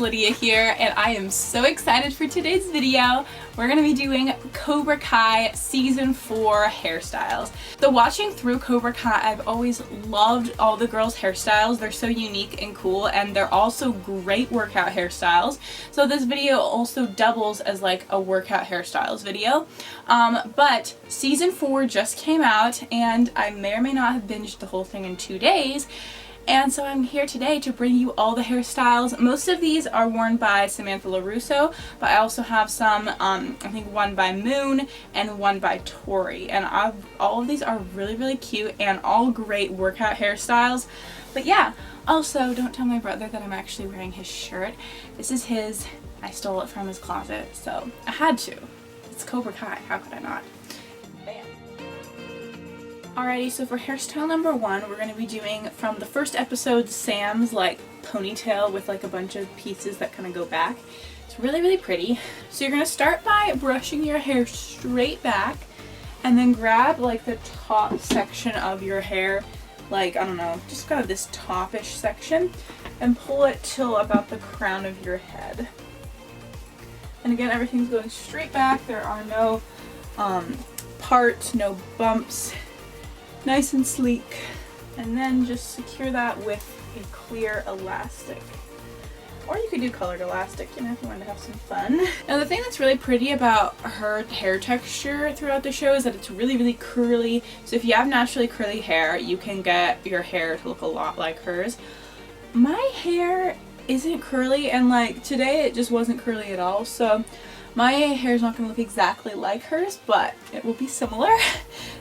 Lydia here, and I am so excited for today's video. We're going to be doing Cobra Kai Season 4 hairstyles. So watching through Cobra Kai, I've always loved all the girls' hairstyles. They're so unique and cool, and they're also great workout hairstyles. So this video also doubles as like a workout hairstyles video. But Season 4 just came out, and I may or may not have binged the whole thing in 2 days. And so I'm here today to bring you all the hairstyles. Most of these are worn by Samantha LaRusso, but I also have some, I think one by Moon and one by Tori. And all of these are really, really cute and all great workout hairstyles. But yeah, also don't tell my brother that I'm actually wearing his shirt. This is his. I stole it from his closet, so I had to. It's Cobra Kai, how could I not? Bam. Alrighty, so for hairstyle number 1, we're going to be doing from the first episode, Sam's like ponytail with like a bunch of pieces that kind of go back. It's really, really pretty. So you're going to start by brushing your hair straight back and then grab like the top section of your hair, like, I don't know, just kind of this topish section, and pull it till about the crown of your head. And again, everything's going straight back. There are no parts, no bumps. Nice and sleek. And then just secure that with a clear elastic. Or you could do colored elastic, you know, if you wanted to have some fun. Now the thing that's really pretty about her hair texture throughout the show is that it's really, really curly. So if you have naturally curly hair, you can get your hair to look a lot like hers. My hair isn't curly, and like today it just wasn't curly at all, so my hair is not going to look exactly like hers, but it will be similar.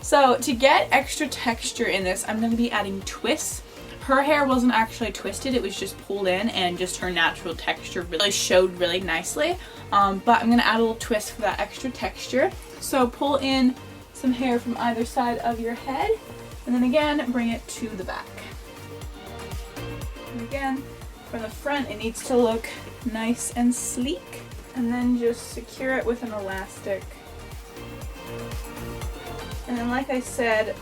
So to get extra texture in this, I'm going to be adding twists. Her hair wasn't actually twisted, it was just pulled in, and just her natural texture really showed really nicely. But I'm going to add a little twist for that extra texture. So pull in some hair from either side of your head, and then again bring it to the back. And again, from the front it needs to look nice and sleek. And then just secure it with an elastic. And then like I said,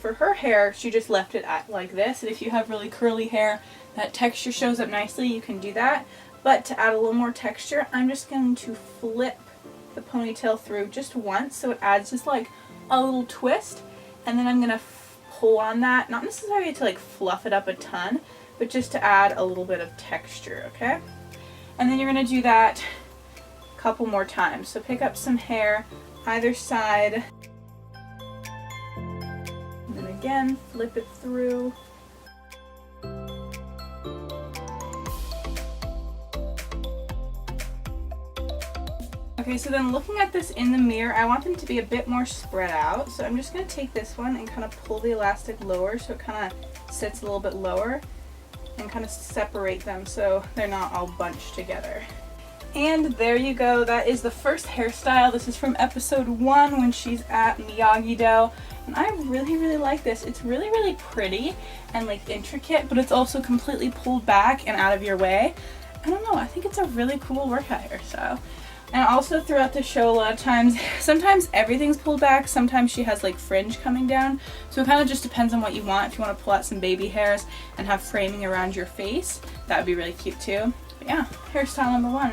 for her hair, she just left it at like this. And if you have really curly hair, that texture shows up nicely, you can do that. But to add a little more texture, I'm just going to flip the ponytail through just once, so it adds just like a little twist. And then I'm going to pull on that, not necessarily to like fluff it up a ton, but just to add a little bit of texture, okay? And then you're going to do that couple more times. So pick up some hair either side, and then again flip it through. Okay, so then looking at this in the mirror, I want them to be a bit more spread out, so I'm just going to take this one and kind of pull the elastic lower so it kind of sits a little bit lower, and kind of separate them so they're not all bunched together. And there you go, that is the first hairstyle. This is from episode 1 when she's at Miyagi-Do. And I really, really like this. It's really, really pretty and like intricate, but it's also completely pulled back and out of your way. I don't know, I think it's a really cool workout hairstyle. And also throughout the show, a lot of times, sometimes everything's pulled back, sometimes she has like fringe coming down. So it kind of just depends on what you want. If you want to pull out some baby hairs and have framing around your face, that would be really cute too. But yeah, hairstyle number 1.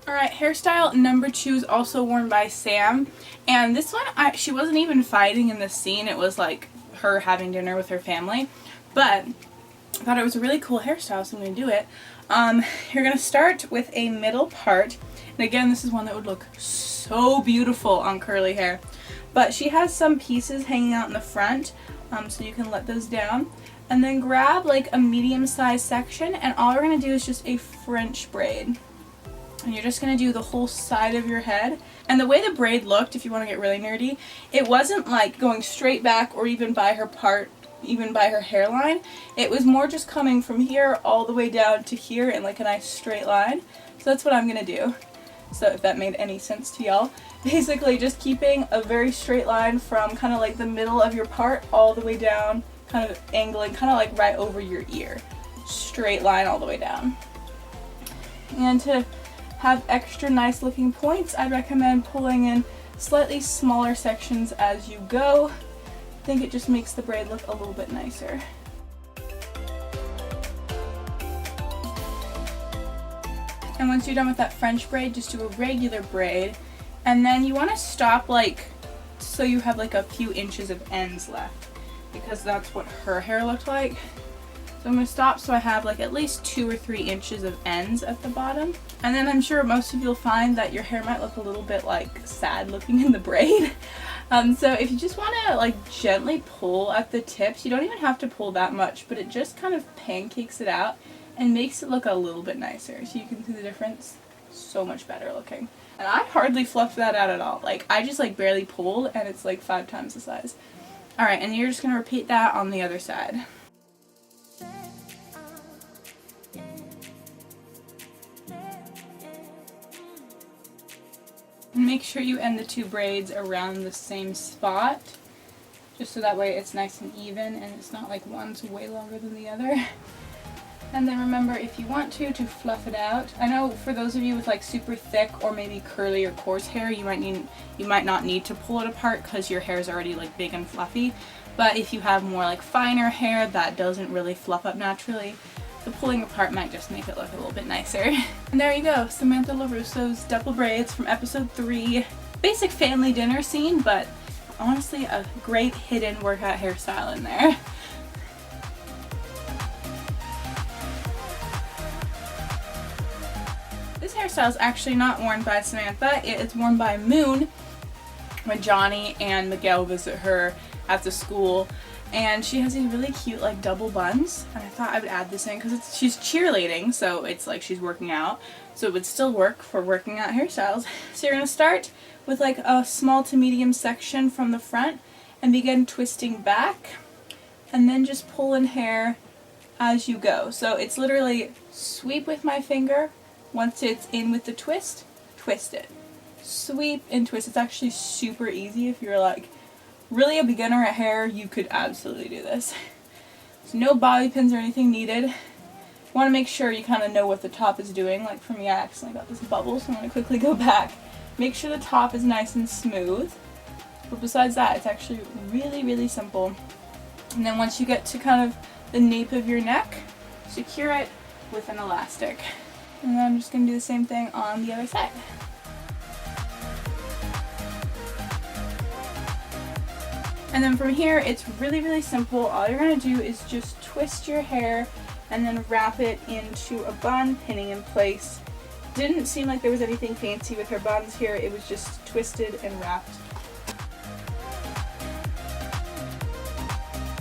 Alright, hairstyle number 2 is also worn by Sam, and this one, she wasn't even fighting in this scene. It was like her having dinner with her family, but I thought it was a really cool hairstyle, so I'm going to do it. You're going to start with a middle part, and again, this is one that would look so beautiful on curly hair, but she has some pieces hanging out in the front, so you can let those down, and then grab like a medium-sized section, and all we're going to do is just a French braid. And you're just going to do the whole side of your head. And the way the braid looked, if you want to get really nerdy, it wasn't like going straight back or even by her part, even by her hairline. It was more just coming from here all the way down to here in like a nice straight line. So that's what I'm going to do. So if that made any sense to y'all. Basically just keeping a very straight line from kind of like the middle of your part all the way down, kind of angling, kind of like right over your ear. Straight line all the way down. And to have extra nice looking points, I recommend pulling in slightly smaller sections as you go. I think it just makes the braid look a little bit nicer. And once you're done with that French braid, just do a regular braid. And then you want to stop like, so you have like a few inches of ends left, because that's what her hair looked like. So I'm going to stop so I have like at least 2 or 3 inches of ends at the bottom. And then I'm sure most of you will find that your hair might look a little bit like sad looking in the braid. So if you just want to like gently pull at the tips, you don't even have to pull that much, but it just kind of pancakes it out and makes it look a little bit nicer. So you can see the difference. So much better looking. And I hardly fluffed that out at all. Like I just like barely pulled and it's like 5 times the size. Alright, and you're just going to repeat that on the other side. Make sure you end the 2 braids around the same spot, just so that way it's nice and even and it's not like one's way longer than the other. And then remember, if you want to fluff it out. I know for those of you with like super thick or maybe curly or coarse hair, you might not need to pull it apart because your hair is already like big and fluffy. But if you have more like finer hair that doesn't really fluff up naturally, the pulling apart might just make it look a little bit nicer. And there you go, Samantha LaRusso's double braids from episode 3. Basic family dinner scene, but honestly a great hidden workout hairstyle in there. This hairstyle is actually not worn by Samantha, it's worn by Moon when Johnny and Miguel visit her at the school. And she has these really cute like double buns, and I thought I would add this in because she's cheerleading, so it's like she's working out, so it would still work for working out hairstyles. So you're going to start with like a small to medium section from the front and begin twisting back, and then just pull in hair as you go. So it's literally sweep with my finger, once it's in with the twist, twist it. Sweep and twist. It's actually super easy. If you're like really a beginner at hair, you could absolutely do this. So no bobby pins or anything needed. You want to make sure you kind of know what the top is doing. Like for me, I accidentally got this bubble, so I'm going to quickly go back. Make sure the top is nice and smooth. But besides that, it's actually really, really simple. And then once you get to kind of the nape of your neck, secure it with an elastic. And then I'm just going to do the same thing on the other side. And then from here, it's really, really simple. All you're going to do is just twist your hair and then wrap it into a bun, pinning in place. Didn't seem like there was anything fancy with her buns here. It was just twisted and wrapped.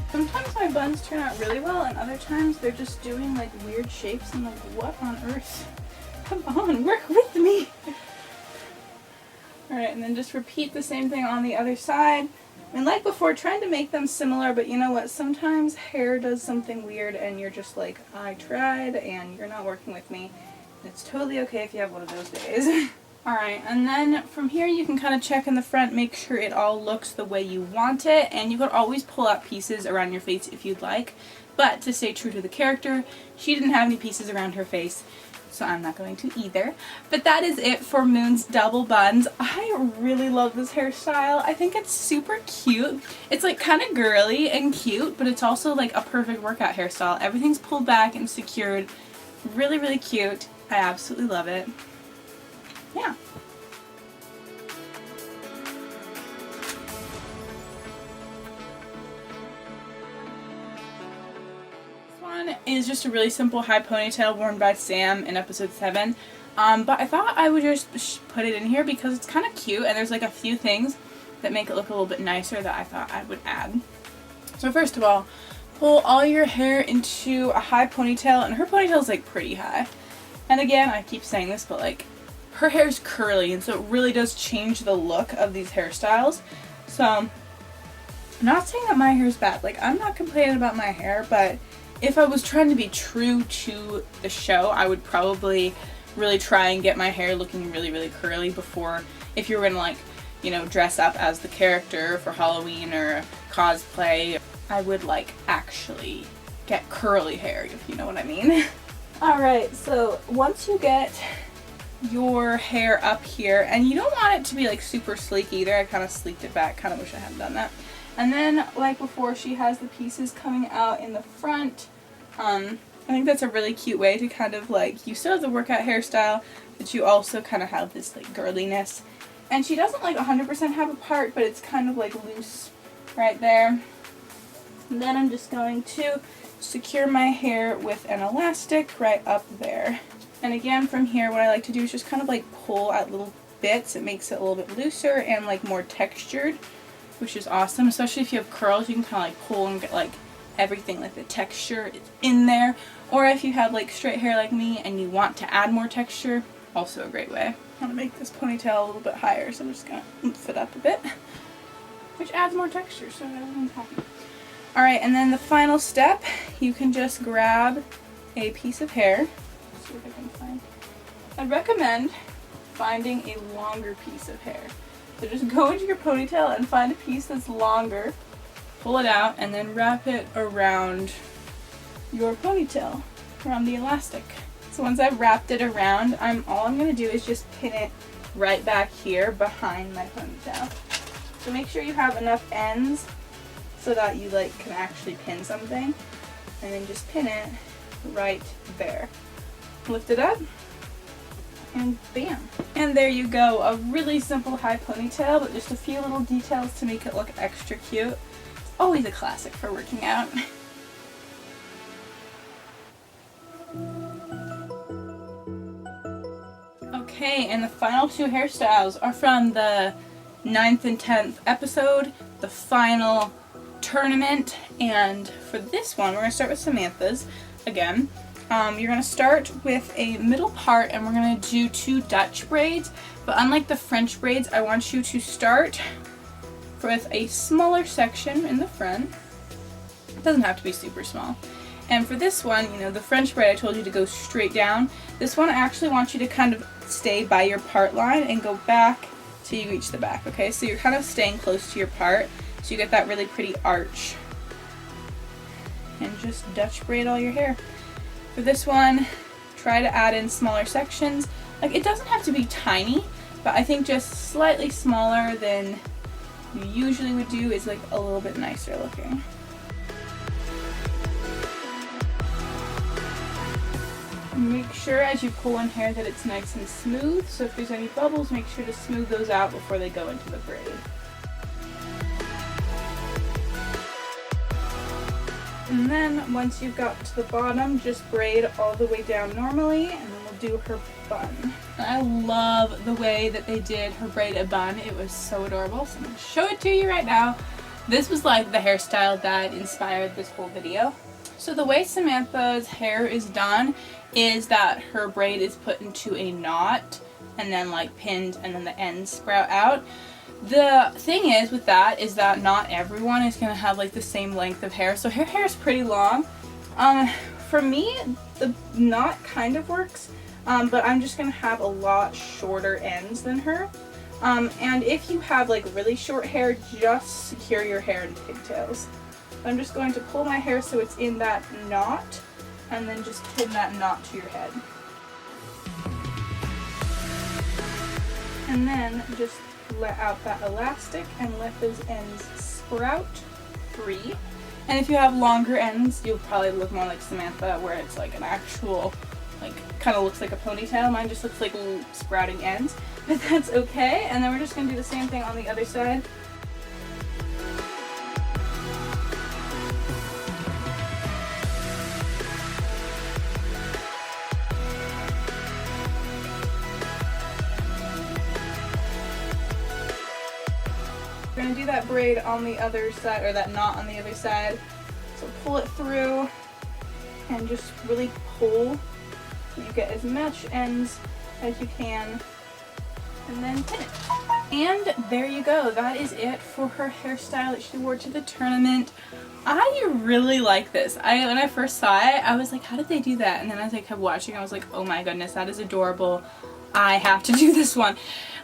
Sometimes my buns turn out really well, and other times they're just doing like weird shapes. I'm like, what on earth? Come on, work with me. Alright, and then just repeat the same thing on the other side. And like before, trying to make them similar, but you know what? Sometimes hair does something weird and you're just like, I tried and you're not working with me. It's totally okay if you have one of those days. Alright, and then from here you can kind of check in the front, make sure it all looks the way you want it, and you could always pull out pieces around your face if you'd like. But to stay true to the character, she didn't have any pieces around her face, so I'm not going to either. But that is it for Moon's double buns. I really love this hairstyle. I think it's super cute. It's like kind of girly and cute, but it's also like a perfect workout hairstyle. Everything's pulled back and secured. Really, really cute. I absolutely love it. Yeah. Is just a really simple high ponytail worn by Sam in episode 7. But I thought I would just put it in here because it's kind of cute and there's like a few things that make it look a little bit nicer that I thought I would add. So first of all, pull all your hair into a high ponytail, and her ponytail is like pretty high. And again, I keep saying this, but like her hair is curly, and so it really does change the look of these hairstyles. So I'm not saying that my hair is bad. Like, I'm not complaining about my hair, but if I was trying to be true to the show, I would probably really try and get my hair looking really, really curly before, if you were gonna like, you know, dress up as the character for Halloween or cosplay, I would like actually get curly hair, if you know what I mean. Alright, so once you get your hair up here, and you don't want it to be like super sleek either, I kind of sleeked it back, kind of wish I hadn't done that. And then, like before, she has the pieces coming out in the front. I think that's a really cute way to kind of like, you still have the workout hairstyle, but you also kind of have this like girliness. And she doesn't like 100% have a part, but it's kind of like loose right there. And then I'm just going to secure my hair with an elastic right up there. And again, from here, what I like to do is just kind of like pull at little bits. It makes it a little bit looser and like more textured, which is awesome. Especially if you have curls, you can kind of like pull and get like everything, like the texture is in there. Or if you have like straight hair like me and you want to add more texture, also a great way. I want to make this ponytail a little bit higher, so I'm just going to oomph it up a bit, which adds more texture, so everyone's happy. Alright, and then the final step, you can just grab a piece of hair. Let's see if I can find. I'd recommend finding a longer piece of hair. So just go into your ponytail and find a piece that's longer, pull it out, and then wrap it around your ponytail, around the elastic. So once I've wrapped it around, all I'm going to do is just pin it right back here behind my ponytail. So make sure you have enough ends so that you like can actually pin something, and then just pin it right there. Lift it up, and bam. And there you go, a really simple high ponytail, but just a few little details to make it look extra cute. It's always a classic for working out. Okay, and the final two hairstyles are from the 9th and 10th episode, the final tournament. And for this one, we're going to start with Samantha's again. You're going to start with a middle part, and we're going to do 2 Dutch braids. But unlike the French braids, I want you to start with a smaller section in the front. It doesn't have to be super small. And for this one, you know, the French braid I told you to go straight down. This one I actually want you to kind of stay by your part line and go back till you reach the back, okay? So you're kind of staying close to your part, so you get that really pretty arch. And just Dutch braid all your hair. For this one, try to add in smaller sections. Like, it doesn't have to be tiny, but I think just slightly smaller than you usually would do is like a little bit nicer looking. Make sure as you pull in hair that it's nice and smooth, so if there's any bubbles, make sure to smooth those out before they go into the braid. And then once you've got to the bottom, just braid all the way down normally, and then we'll do her bun. I love the way that they did her braided bun. It was so adorable, so I'm going to show it to you right now. This was like the hairstyle that inspired this whole video. So the way Samantha's hair is done is that her braid is put into a knot and then like pinned, and then the ends sprout out. The thing is with that is that not everyone is going to have like the same length of hair. So her hair is pretty long. For me, the knot kind of works, but I'm just going to have a lot shorter ends than her. And if you have like really short hair, just secure your hair in pigtails. I'm just going to pull my hair so it's in that knot, and then just pin that knot to your head. And then just let out that elastic and let those ends sprout free. And if you have longer ends, you'll probably look more like Samantha, where it's like an actual, like, kind of looks like a ponytail. Mine just looks like little sprouting ends, but that's okay. And then we're just going to do the same thing on the other side. We're going to do that braid on the other side, or that knot on the other side. So pull it through and just really pull so you get as much ends as you can, and then pin it. And there you go. That is it for her hairstyle that she wore to the tournament. I really like this. When I first saw it, I was like, how did they do that? And then as I kept watching, I was like, oh my goodness, that is adorable. I have to do this one.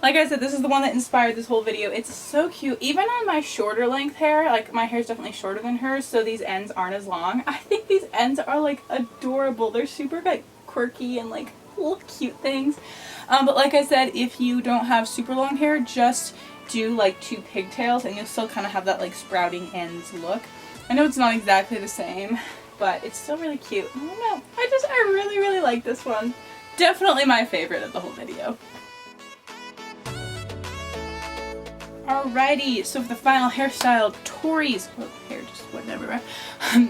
Like I said, this is the one that inspired this whole video. It's so cute. Even on my shorter length hair, like my hair is definitely shorter than hers, so these ends aren't as long. I think these ends are like adorable. They're super like quirky and like little cute things. But like I said, if you don't have super long hair, just do like 2 pigtails and you'll still kind of have that like sprouting ends look. I know it's not exactly the same but it's still really cute. I don't know. I really, really like this one. Definitely my favorite of the whole video. Alrighty, so for the final hairstyle, Tori's, oh, hair just went everywhere.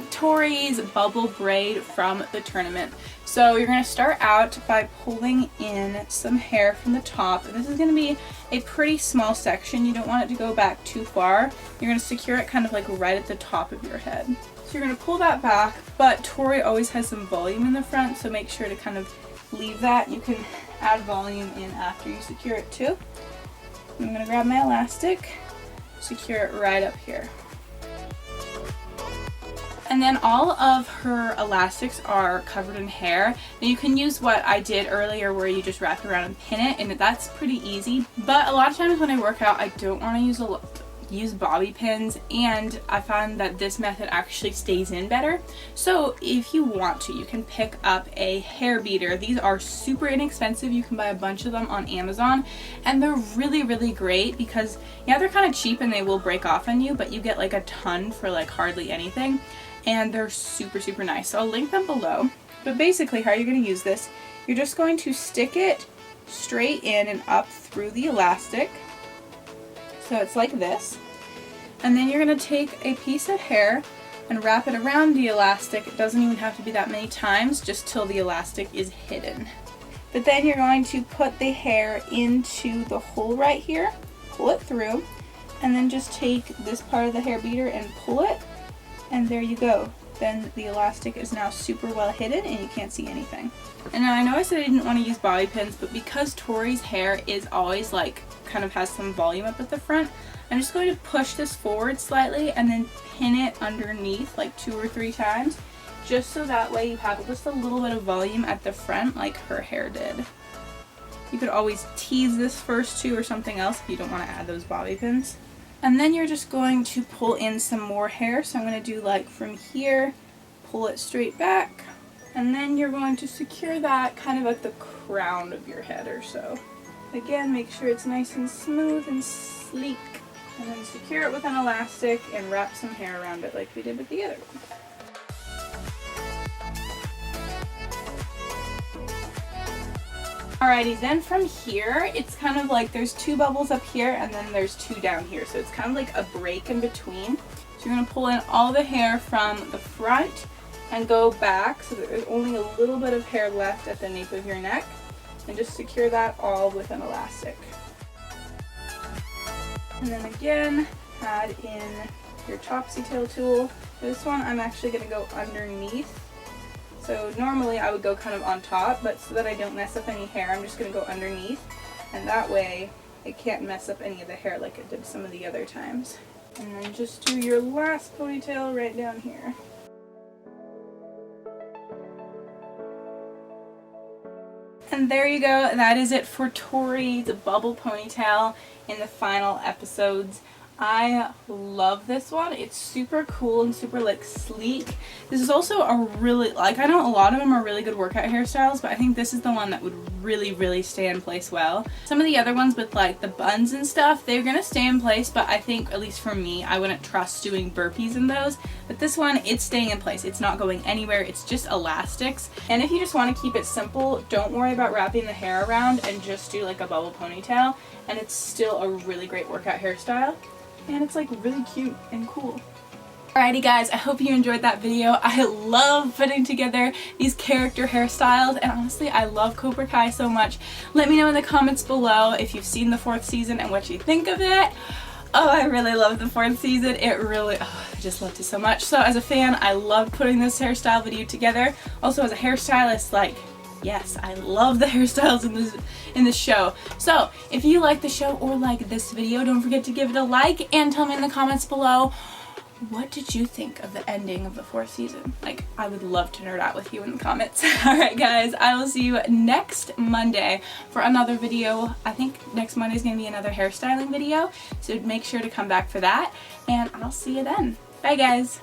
Tori's bubble braid from the tournament. So you're going to start out by pulling in some hair from the top, and this is going to be a pretty small section. You don't want it to go back too far. You're going to secure it kind of like right at the top of your head. So you're going to pull that back, but Tori always has some volume in the front, so make sure to kind of leave that. You can add volume in after you secure it too. I'm going to grab my elastic, secure it right up here. And then all of her elastics are covered in hair. Now you can use what I did earlier where you just wrap it around and pin it, and that's pretty easy. But a lot of times when I work out, I don't want to use bobby pins, and I found that this method actually stays in better. So if you want to, you can pick up a hair beater. These are super inexpensive. You can buy a bunch of them on Amazon, and they're really, really great because, yeah, they're kind of cheap and they will break off on you, but you get like a ton for like hardly anything, and they're super, super nice. So I'll link them below. But basically how you're going to use this, you're just going to stick it straight in and up through the elastic. So it's like this. And then you're going to take a piece of hair and wrap it around the elastic. It doesn't even have to be that many times, just till the elastic is hidden. But then you're going to put the hair into the hole right here, pull it through, and then just take this part of the hair beater and pull it, and there you go. Then the elastic is now super well hidden and you can't see anything. And now I know I said I didn't want to use bobby pins, but because Tori's hair is always like kind of has some volume up at the front, I'm just going to push this forward slightly and then pin it underneath like 2 or 3 times, just so that way you have just a little bit of volume at the front like her hair did. You could always tease this first too or something else if you don't want to add those bobby pins. And then you're just going to pull in some more hair. So I'm going to do like from here, pull it straight back, and then you're going to secure that kind of at the crown of your head or so. Again, make sure it's nice and smooth and sleek, and then secure it with an elastic and wrap some hair around it like we did with the other one. Alrighty, then from here, it's kind of like there's 2 bubbles up here and then there's 2 down here. So it's kind of like a break in between. So you're going to pull in all the hair from the front and go back so that there's only a little bit of hair left at the nape of your neck. And just secure that all with an elastic. And then again, add in your topsy tail tool. For this one, I'm actually going to go underneath. So normally I would go kind of on top, but so that I don't mess up any hair, I'm just going to go underneath. And that way it can't mess up any of the hair like it did some of the other times. And then just do your last ponytail right down here. And there you go, that is it for Tori's bubble ponytail in the final episodes. I love this one. It's super cool and super like sleek. This is also a really, like, I know a lot of them are really good workout hairstyles, but I think this is the one that would really stay in place well. Some of the other ones with like the buns and stuff, they're gonna stay in place, but I think, at least for me, I wouldn't trust doing burpees in those. But this one, it's staying in place. It's not going anywhere. It's just elastics. And if you just want to keep it simple, don't worry about wrapping the hair around and just do like a bubble ponytail. And it's still a really great workout hairstyle. And it's like really cute and cool. Alrighty guys, I hope you enjoyed that video. I love putting together these character hairstyles, and honestly I love Cobra Kai so much. Let me know in the comments below if you've seen the 4th season and what you think of it. Oh, I really love the 4th season. It really, I just loved it so much. So as a fan, I love putting this hairstyle video together. Also as a hairstylist, like, yes, I love the hairstyles in this show. So if you like the show or like this video, don't forget to give it a like and tell me in the comments below, what did you think of the ending of the 4th season? Like, I would love to nerd out with you in the comments. Alright guys, I will see you next Monday for another video. I think next Monday is going to be another hairstyling video, so make sure to come back for that, and I'll see you then. Bye guys!